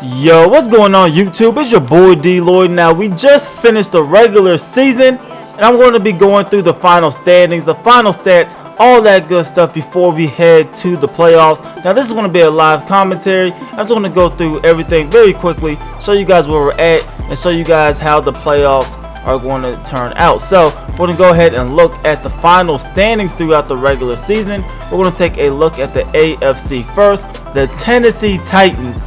Yo, what's going on YouTube? It's your boy D-Lloyd. Now, we just finished the regular season, and I'm going to be going through the final standings, the final stats, all that good stuff before we head to the playoffs. Now, this is going to be a live commentary. I'm just going to go through everything very quickly, show you guys where we're at, and show you guys how the playoffs are going to turn out. So, we're going to go ahead and look at the final standings throughout the regular season. We're going to take a look at the AFC first. The Tennessee Titans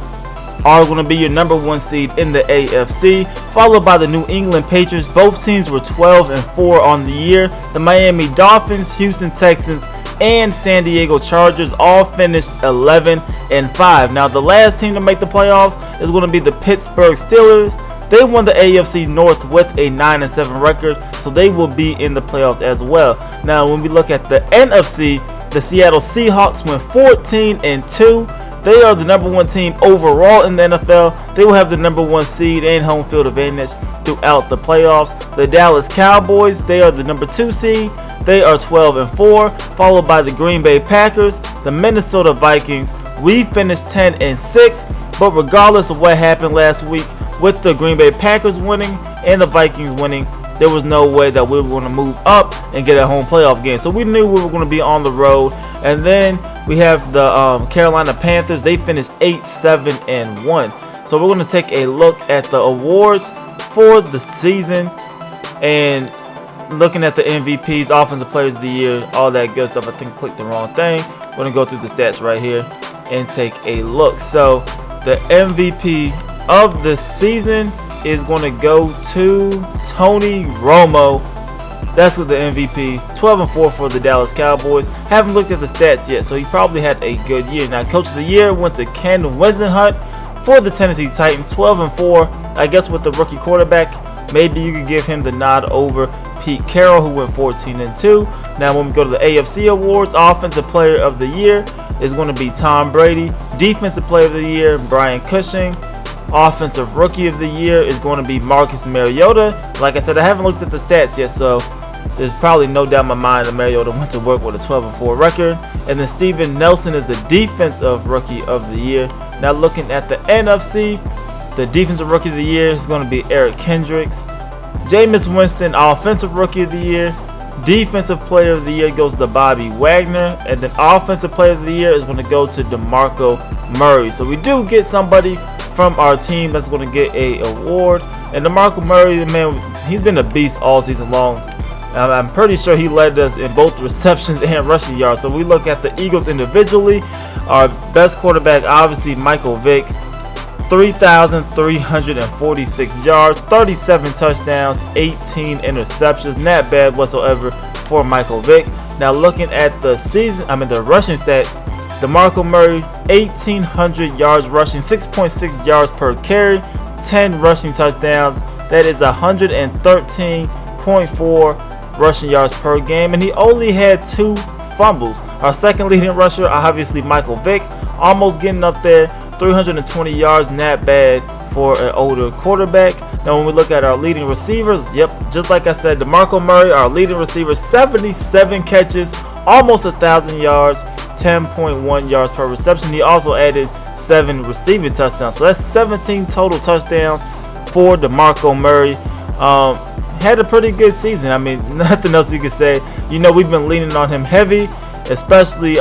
are going to be your number one seed in the AFC, followed by the New England Patriots. Both teams were 12-4 on the year. The Miami Dolphins, Houston Texans, and San Diego Chargers all finished 11-5. Now, the last team to make the playoffs is going to be the Pittsburgh Steelers. They won the AFC North with a 9-7 record, so they will be in the playoffs as well. Now, when we look at the NFC, the Seattle Seahawks went 14-2. They are the number one team overall in the NFL. They will have the number one seed and home field advantage throughout the playoffs. The Dallas Cowboys, they are the number two seed. They are 12-4, followed by the Green Bay Packers, the Minnesota Vikings. We finished 10-6, but regardless of what happened last week with the Green Bay Packers winning and the Vikings winning, there was no way that we were going to move up and get a home playoff game. So we knew we were going to be on the road. And then we have the Carolina Panthers. They finished 8-7-1. So we're going to take a look at the awards for the season and looking at the MVPs, Offensive Players of the Year, all that good stuff. I think I clicked the wrong thing. We're going to go through the stats right here and take a look. So the MVP of the season is going to go to Tony Romo. That's with the MVP. 12-4 for the Dallas Cowboys. Haven't looked at the stats yet, so he probably had a good year. Now, Coach of the Year went to Ken Whisenhunt for the Tennessee Titans. 12-4. I guess with the rookie quarterback, maybe you could give him the nod over Pete Carroll, who went 14-2. Now, when we go to the AFC awards, Offensive Player of the Year is going to be Tom Brady. Defensive Player of the Year, Brian Cushing. Offensive Rookie of the Year is going to be Marcus Mariota. Like I said, I haven't looked at the stats yet, so there's probably no doubt in my mind that Mariota went to work with a 12-4 record. And then Steven Nelson is the Defensive Rookie of the Year. Now looking at the NFC, the Defensive Rookie of the Year is going to be Eric Kendricks. Jameis Winston, Offensive Rookie of the Year. Defensive Player of the Year goes to Bobby Wagner. And then Offensive Player of the Year is going to go to DeMarco Murray. So we do get somebody from our team that's going to get a award. And DeMarco Murray, man, he's been a beast all season long. I'm pretty sure he led us in both receptions and rushing yards. So we look at the Eagles individually. Our best quarterback, obviously, Michael Vick. 3,346 yards, 37 touchdowns, 18 interceptions. Not bad whatsoever for Michael Vick. Now looking at the the rushing stats, DeMarco Murray, 1,800 yards rushing, 6.6 yards per carry, 10 rushing touchdowns. That is 113.4 rushing yards per game, and he only had 2 fumbles. Our second leading rusher, obviously Michael Vick, almost getting up there, 320 yards, not bad for an older quarterback. Now when we look at our leading receivers, just like I said, DeMarco Murray, our leading receiver, 77 catches, almost 1,000 yards, 10.1 yards per reception. He also added 7 receiving touchdowns, so that's 17 total touchdowns for DeMarco Murray. Had a pretty good season. I mean, nothing else you can say. You know, we've been leaning on him heavy, especially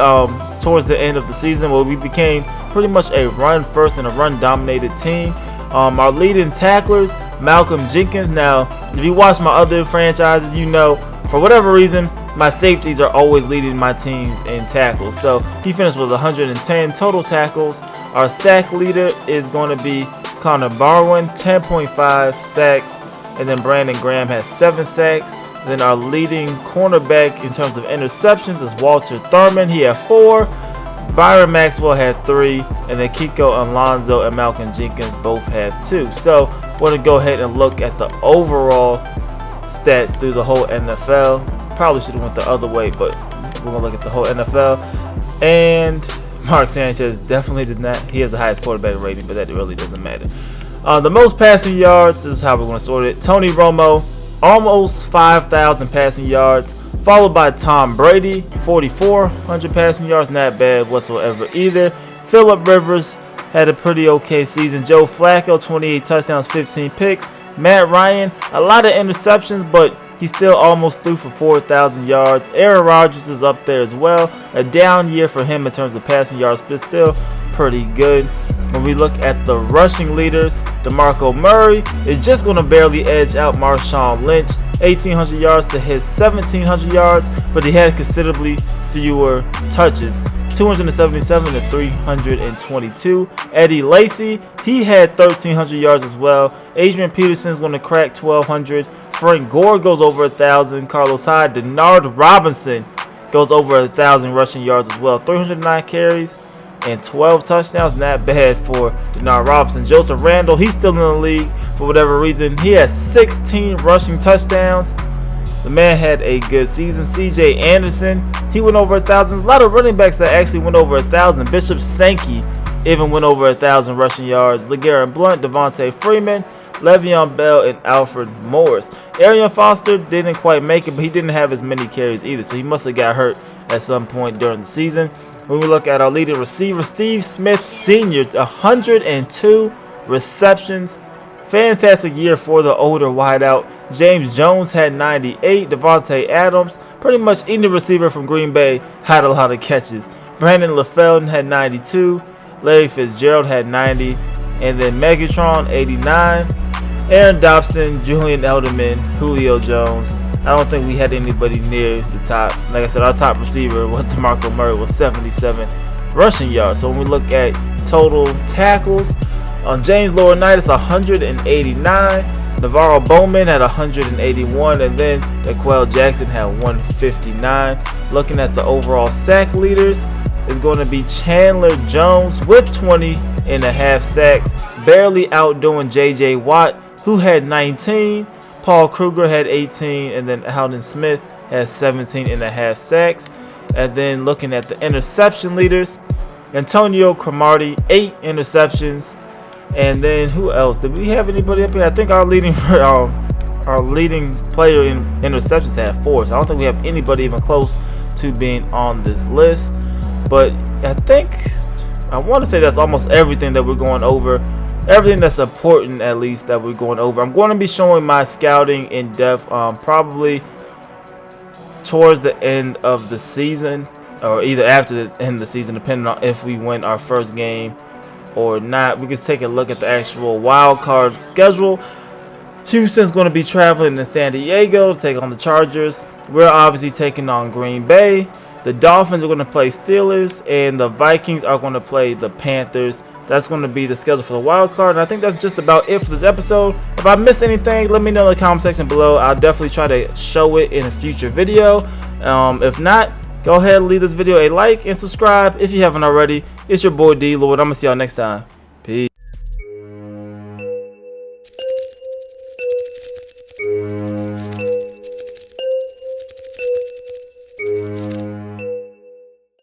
towards the end of the season, where we became pretty much a run first and a run dominated team. Our leading tacklers, Malcolm Jenkins. Now, if you watch my other franchises, you know, for whatever reason, my safeties are always leading my teams in tackles. So he finished with 110 total tackles. Our sack leader is going to be Connor Barwin, 10.5 sacks. And then Brandon Graham has 7 sacks. Then our leading cornerback in terms of interceptions is Walter Thurman. He had 4. Byron Maxwell had 3. And then Kiko Alonso and Malcolm Jenkins both have 2. So we're going to go ahead and look at the overall stats through the whole NFL. Probably should have went the other way, but we're going to look at the whole NFL. And Mark Sanchez definitely did not. He has the highest quarterback rating, but that really doesn't matter. The most passing yards, this is how we're going to sort it. Tony Romo, almost 5,000 passing yards, followed by Tom Brady, 4,400 passing yards, not bad whatsoever either. Phillip Rivers, had a pretty okay season. Joe Flacco, 28 touchdowns, 15 picks. Matt Ryan, a lot of interceptions, but he still almost threw for 4,000 yards. Aaron Rodgers is up there as well. A down year for him in terms of passing yards, but still pretty good. When we look at the rushing leaders, DeMarco Murray is just going to barely edge out Marshawn Lynch. 1,800 yards to his 1,700 yards, but he had considerably fewer touches. 277 to 322. Eddie Lacy, he had 1,300 yards as well. Adrian Peterson's going to crack 1,200. Frank Gore goes over 1,000. Carlos Hyde, Denard Robinson goes over 1,000 rushing yards as well. 309 carries and 12 touchdowns. Not bad for Denard Robinson. Joseph Randle, he's still in the league for whatever reason. He has 16 rushing touchdowns. The man had a good season. CJ Anderson, he went over 1,000. A lot of running backs that actually went over 1,000. Bishop Sankey even went over 1,000 rushing yards. LeGarrette Blount, Devontae Freeman, Le'Veon Bell, and Alfred Morris. Arian Foster didn't quite make it, but he didn't have as many carries either, so he must have got hurt at some point during the season. When we look at our leading receiver, Steve Smith Sr., 102 receptions. Fantastic year for the older wideout. James Jones had 98. Devontae Adams, pretty much any receiver from Green Bay, had a lot of catches. Brandon LaFell had 92. Larry Fitzgerald had 90. And then Megatron, 89. Aaron Dobson, Julian Edelman, Julio Jones. I don't think we had anybody near the top. Like I said, our top receiver was DeMarco Murray with 77 rushing yards. So when we look at total tackles, James Laurinaitis 189, Navarro Bowman had 181, and then Daquell Jackson had 159. Looking at the overall sack leaders, is going to be Chandler Jones with 20.5 sacks, barely outdoing J.J. Watt, who had 19. Paul Kruger had 18, and then Aldon Smith has 17.5 sacks. And then looking at the interception leaders, Antonio Cromartie, 8 interceptions. And then who else? Did we have anybody up here? I think our leading player in interceptions had 4. So I don't think we have anybody even close to being on this list. But I want to say that's almost everything that we're going over. Everything that's important, at least, that we're going over. I'm going to be showing my scouting in depth probably towards the end of the season, or either after the end of the season, depending on if we win our first game or not. We can take a look at the actual wild card schedule. Houston's going to be traveling to San Diego to take on the Chargers. We're obviously taking on Green Bay. The Dolphins are going to play Steelers, and the Vikings are going to play the Panthers. That's going to be the schedule for the wild card. And I think that's just about it for this episode. If I missed anything, let me know in the comment section below. I'll definitely try to show it in a future video. If not, go ahead and leave this video a like and subscribe if you haven't already. It's your boy DLloyd. I'm going to see y'all next time.